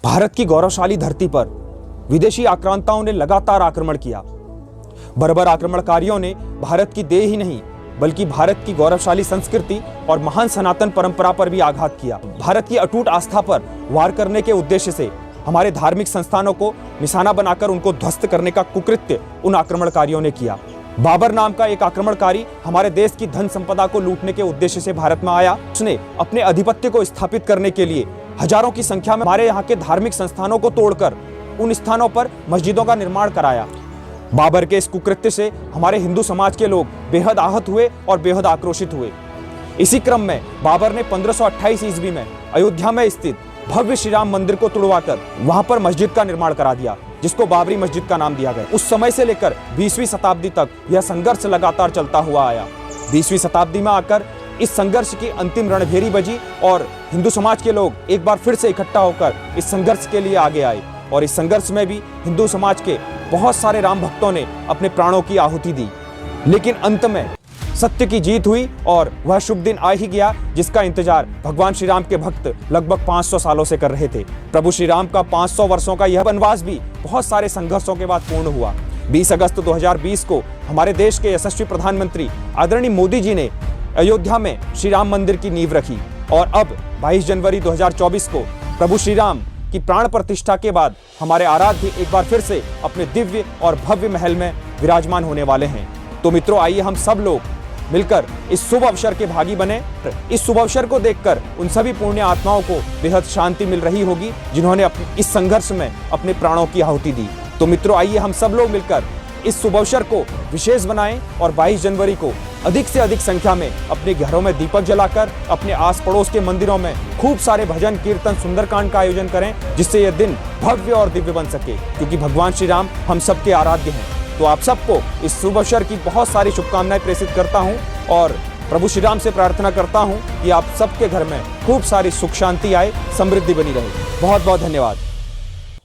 भारत की गौरवशाली धरती पर विदेशी आक्रांताओं ने लगातार आक्रमण किया। बर्बर आक्रमणकारियों ने भारत की देह ही नहीं बल्कि भारत की गौरवशाली संस्कृति और महान सनातन परंपरा पर भी आघात किया। भारत की अटूट आस्था पर वार करने के उद्देश्य से हमारे धार्मिक संस्थानों को निशाना बनाकर उनको ध्वस्त करने का कुकृत्य उन आक्रमणकारियों ने किया। बाबर नाम का एक आक्रमणकारी हमारे देश की धन संपदा को लूटने के उद्देश्य से भारत में आया। उसने अपने आधिपत्य को स्थापित करने के लिए हजारों की संख्या में हमारे यहाँ के धार्मिक संस्थानों को तोड़कर उन स्थानों पर मस्जिदों का निर्माण कराया। बाबर के इस कुकृत्य से हमारे हिंदू समाज के लोग बेहद आहत हुए और बेहद आक्रोशित हुए। इसी क्रम में बाबर ने 1528 ईस्वी में अयोध्या में स्थित भव्य श्री राम मंदिर को तुड़वाकर वहां पर मस्जिद का निर्माण करा दिया, जिसको बाबरी मस्जिद का नाम दिया गया। उस समय से लेकर 20वीं शताब्दी तक यह संघर्ष लगातार चलता हुआ आया। 20वीं शताब्दी में आकर इस संघर्ष की अंतिम रणभेरी बजी और हिंदू समाज के लोग एक बार फिर से इकट्ठा होकर इस संघर्ष के लिए आगे आए। और इस संघर्ष में भी हिंदू समाज के बहुत सारे राम भक्तों ने अपने प्राणों की आहुति दी, लेकिन अंत में सत्य की जीत हुई और वह शुभ दिन आ ही गया जिसका इंतजार भगवान श्री राम के भक्त लगभग 500 सालों से कर रहे थे। प्रभु श्री राम का 500 वर्षों का यह वनवास भी बहुत सारे संघर्षों के बाद पूर्ण हुआ। 20 अगस्त 2020 को हमारे देश के यशस्वी प्रधानमंत्री आदरणीय मोदी जी ने अयोध्या में श्री राम मंदिर की नींव रखी और अब 22 जनवरी 2024 को प्रभु श्री राम की प्राण प्रतिष्ठा के बाद हमारे आराध्य एक बार फिर से अपने दिव्य और भव्य महल में विराजमान होने वाले हैं। तो मित्रों, आइए हम सब लोग मिलकर इस शुभ अवसर के भागी बने। इस शुभ अवसर को देखकर उन सभी पुण्य आत्माओं को बेहद शांति मिल रही होगी जिन्होंने इस संघर्ष में अपने प्राणों की आहुति दी। तो मित्रों, आइए हम सब लोग मिलकर इस शुभ अवसर को विशेष बनाएं और 22 जनवरी को अधिक से अधिक संख्या में अपने घरों में दीपक जलाकर अपने आस पड़ोस के मंदिरों में खूब सारे भजन कीर्तन सुंदरकांड का आयोजन करें, जिससे यह दिन भव्य और दिव्य बन सके, क्योंकि भगवान श्री राम हम सबके आराध्य हैं। तो आप सबको इस शुभ अवसर की बहुत सारी शुभकामनाएं प्रेषित करता हूं और प्रभु श्री राम से प्रार्थना करता हूं कि आप सबके घर में खूब सारी सुख शांति आए, समृद्धि बनी रहे। बहुत बहुत धन्यवाद।